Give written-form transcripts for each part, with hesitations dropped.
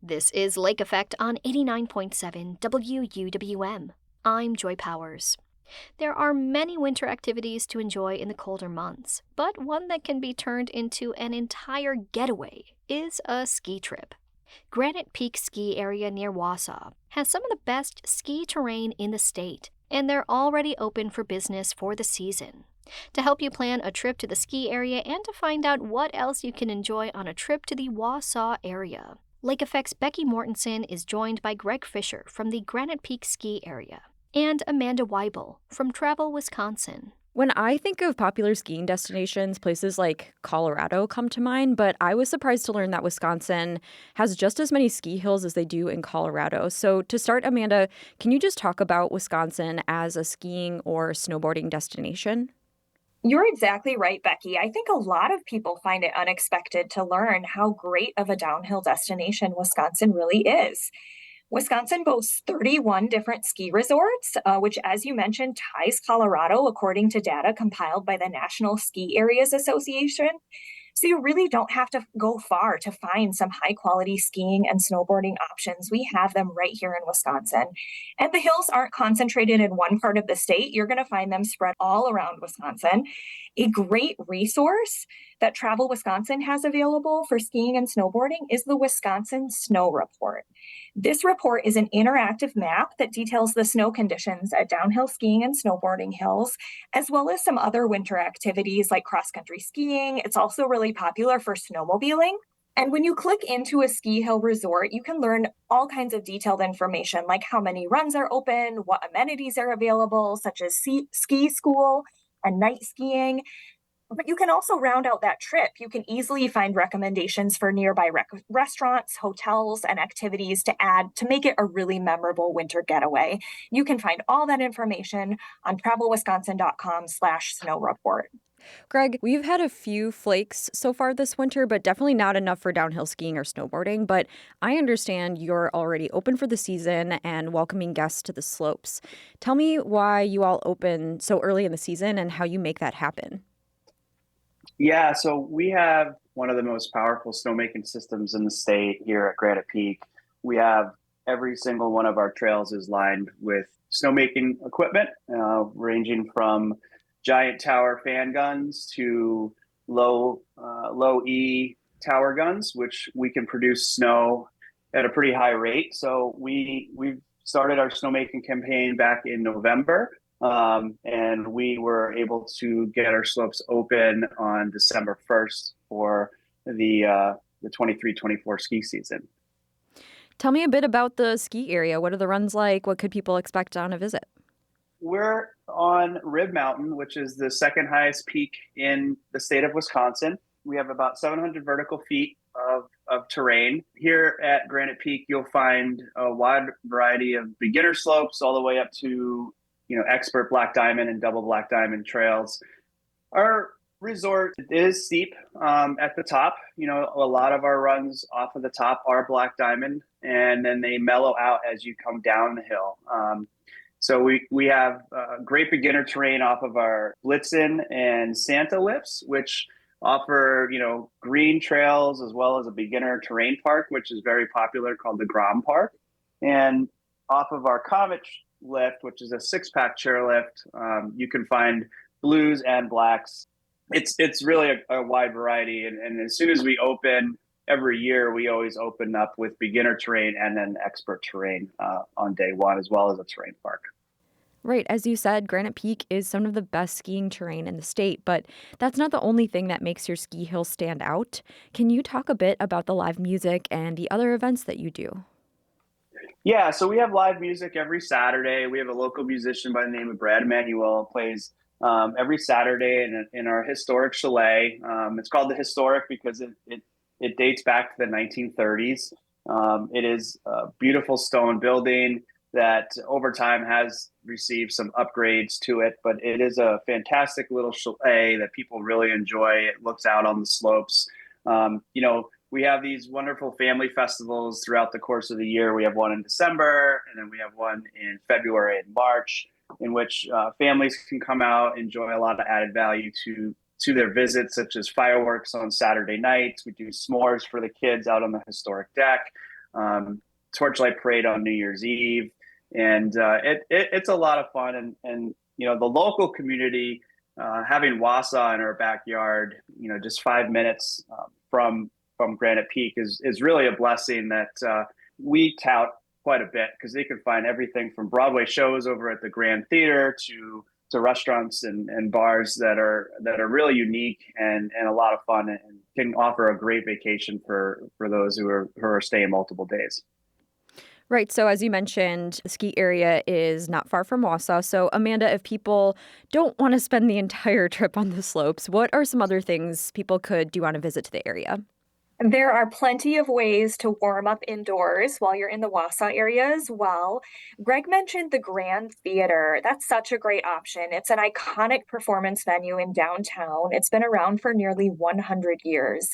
This is Lake Effect on 89.7 WUWM. I'm Joy Powers. There are many winter activities to enjoy in the colder months, but one that can be turned into an entire getaway is a ski trip. Granite Ski Area near Wausau has some of the best ski terrain in the state, and they're already open for business for the season. To help you plan a trip to the ski area and to find out what else you can enjoy on a trip to the Wausau area, Lake Effect's Becky Mortensen is joined by Greg Fisher from the Granite Peak Ski Area and Amanda Weibel from Travel, Wisconsin. When I think of popular skiing destinations, places like Colorado come to mind, but I was surprised to learn that Wisconsin has just as many ski hills as they do in Colorado. So to start, Amanda, can you just talk about Wisconsin as a skiing or snowboarding destination? You're exactly right, Becky. I think a lot of people find it unexpected to learn how great of a downhill destination Wisconsin really is. Wisconsin boasts 31 different ski resorts, which, as you mentioned, ties Colorado according to data compiled by the National Ski Areas Association. So you really don't have to go far to find some high quality skiing and snowboarding options. We have them right here in Wisconsin. And the hills aren't concentrated in one part of the state. You're going to find them spread all around Wisconsin. A great resource that Travel Wisconsin has available for skiing and snowboarding is the Wisconsin Snow Report. This report is an interactive map that details the snow conditions at downhill skiing and snowboarding hills, as well as some other winter activities like cross-country skiing. It's also really popular for snowmobiling. And when you click into a ski hill resort, you can learn all kinds of detailed information like how many runs are open, what amenities are available, such as ski school and night skiing. But you can also round out that trip. You can easily find recommendations for nearby restaurants, hotels, and activities to add to make it a really memorable winter getaway. You can find all that information on travelwisconsin.com/snow report. Greg, we've had a few flakes so far this winter, but definitely not enough for downhill skiing or snowboarding. But I understand you're already open for the season and welcoming guests to the slopes. Tell me why you all open so early in the season and how you make that happen. Yeah, so we have one of the most powerful snowmaking systems in the state here at Granite Peak. We have every single one of our trails is lined with snowmaking equipment, ranging from giant tower fan guns to low E tower guns, which we can produce snow at a pretty high rate. So we've started our snowmaking campaign back in November. And we were able to get our slopes open on December 1st for the 23-24 ski season. Tell me a bit about the ski area. What are the runs like? What could people expect on a visit? We're on Rib Mountain, which is the second highest peak in the state of Wisconsin. We have about 700 vertical feet of terrain. Here at Granite Peak, you'll find a wide variety of beginner slopes all the way up to expert black diamond and double black diamond trails. Our resort is steep at the top. A lot of our runs off of the top are black diamond, and then they mellow out as you come down the hill. So we have great beginner terrain off of our Blitzen and Santa lifts, which offer, green trails as well as a beginner terrain park, which is very popular, called the Grom Park. And off of our Comet lift, which is a 6-pack chairlift, you can find blues and blacks. It's really a wide variety. And as soon as we open every year, we always open up with beginner terrain and then expert terrain on day one, as well as a terrain park. Right. As you said, Granite Peak is some of the best skiing terrain in the state, but that's not the only thing that makes your ski hill stand out. Can you talk a bit about the live music and the other events that you do? Yeah, so we have live music every Saturday. We have a local musician by the name of Brad Emanuel plays every Saturday in our historic chalet. It's called the Historic because it dates back to the 1930s. It is a beautiful stone building that over time has received some upgrades to it, but it is a fantastic little chalet that people really enjoy. It looks out on the slopes. We have these wonderful family festivals throughout the course of the year. We have one in December, and then we have one in February and March, in which families can come out, enjoy a lot of added value to their visits, such as fireworks on Saturday nights. We do s'mores for the kids out on the historic deck. torchlight parade on New Year's Eve, and it's a lot of fun. And the local community, having Wausau in our backyard, just 5 minutes from Granite Peak is really a blessing that we tout quite a bit, because they can find everything from Broadway shows over at the Grand Theater to restaurants and bars that are really unique and a lot of fun, and can offer a great vacation for those who are staying multiple days. Right. So as you mentioned, the ski area is not far from Wausau. So Amanda, if people don't want to spend the entire trip on the slopes, what are some other things people could do on a visit to the area? There are plenty of ways to warm up indoors while you're in the Wausau area as well. Greg mentioned the Grand Theater. That's such a great option. It's an iconic performance venue in downtown. It's been around for nearly 100 years.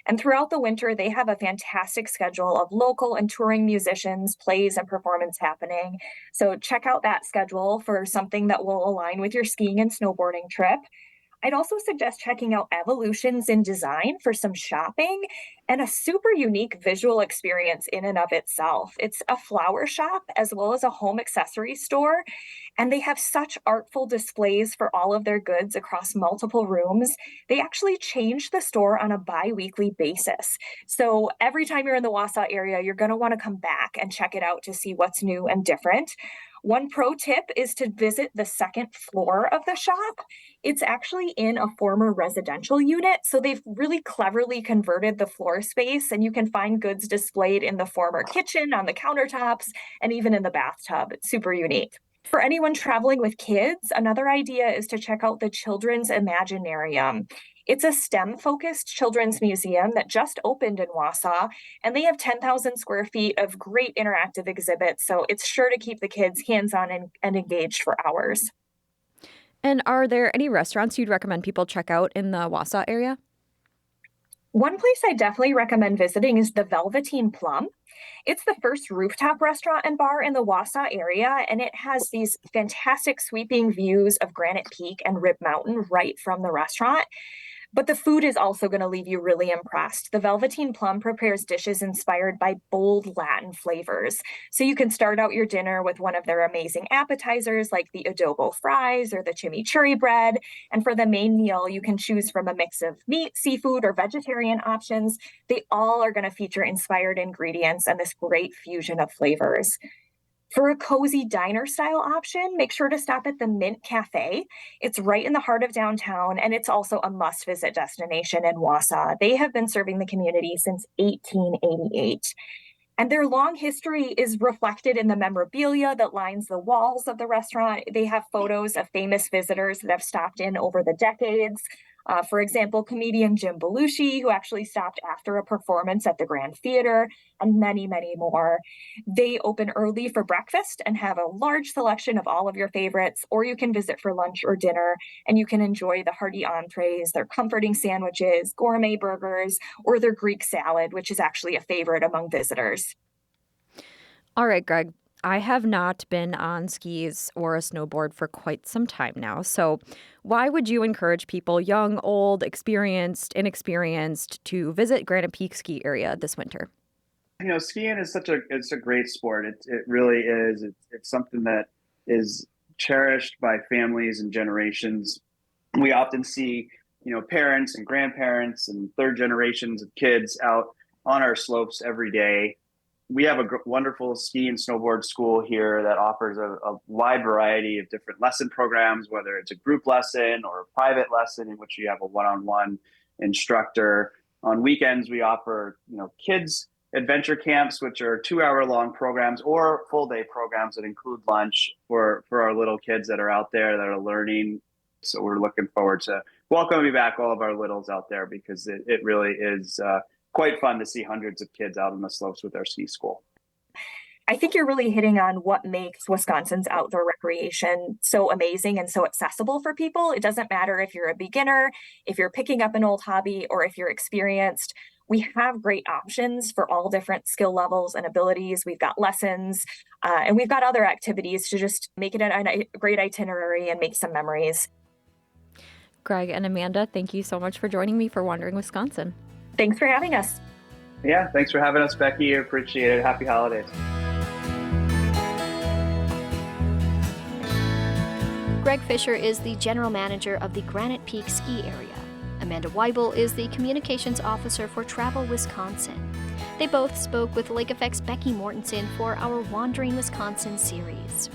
And throughout the winter, they have a fantastic schedule of local and touring musicians, plays, and performance happening. So check out that schedule for something that will align with your skiing and snowboarding trip. I'd also suggest checking out Evolutions in Design for some shopping and a super unique visual experience in and of itself. It's a flower shop as well as a home accessory store, and they have such artful displays for all of their goods across multiple rooms. They actually change the store on a bi-weekly basis. So every time you're in the Wausau area, you're going to want to come back and check it out to see what's new and different. One pro tip is to visit the second floor of the shop. It's actually in a former residential unit, so they've really cleverly converted the floor space, and you can find goods displayed in the former kitchen, on the countertops, and even in the bathtub. It's super unique. For anyone traveling with kids, another idea is to check out the Children's Imaginarium. It's a STEM-focused children's museum that just opened in Wausau, and they have 10,000 square feet of great interactive exhibits, so it's sure to keep the kids hands-on and engaged for hours. And are there any restaurants you'd recommend people check out in the Wausau area? One place I definitely recommend visiting is the Velveteen Plum. It's the first rooftop restaurant and bar in the Wausau area, and it has these fantastic sweeping views of Granite Peak and Rib Mountain right from the restaurant. But the food is also going to leave you really impressed. The Velveteen Plum prepares dishes inspired by bold Latin flavors. So you can start out your dinner with one of their amazing appetizers like the adobo fries or the chimichurri bread. And for the main meal, you can choose from a mix of meat, seafood, or vegetarian options. They all are going to feature inspired ingredients and this great fusion of flavors. For a cozy diner style option, make sure to stop at the Mint Cafe. It's right in the heart of downtown, and it's also a must visit destination in Wausau. They have been serving the community since 1888. And their long history is reflected in the memorabilia that lines the walls of the restaurant. They have photos of famous visitors that have stopped in over the decades. For example, comedian Jim Belushi, who actually stopped after a performance at the Grand Theater, and many, many more. They open early for breakfast and have a large selection of all of your favorites, or you can visit for lunch or dinner, and you can enjoy the hearty entrees, their comforting sandwiches, gourmet burgers, or their Greek salad, which is actually a favorite among visitors. All right, Greg. I have not been on skis or a snowboard for quite some time now. So why would you encourage people, young, old, experienced, inexperienced, to visit Granite Peak Ski Area this winter? Skiing is it's a great sport. It really is. It's something that is cherished by families and generations. We often see, parents and grandparents and third generations of kids out on our slopes every day. We have a wonderful ski and snowboard school here that offers a wide variety of different lesson programs, whether it's a group lesson or a private lesson in which you have a one-on-one instructor. On weekends, we offer, kids adventure camps, which are 2-hour long programs, or full day programs that include lunch for our little kids that are out there that are learning. So we're looking forward to welcoming back all of our littles out there, because it really is quite fun to see hundreds of kids out on the slopes with our ski school. I think you're really hitting on what makes Wisconsin's outdoor recreation so amazing and so accessible for people. It doesn't matter if you're a beginner, if you're picking up an old hobby, or if you're experienced. We have great options for all different skill levels and abilities. We've got lessons, and we've got other activities to just make it a great itinerary and make some memories. Greg and Amanda, thank you so much for joining me for Wandering Wisconsin. Thanks for having us. Yeah, thanks for having us, Becky. I appreciate it. Happy holidays. Greg Fisher is the general manager of the Granite Peak Ski Area. Amanda Weibel is the communications officer for Travel Wisconsin. They both spoke with Lake Effect's Becky Mortensen for our Wandering Wisconsin series.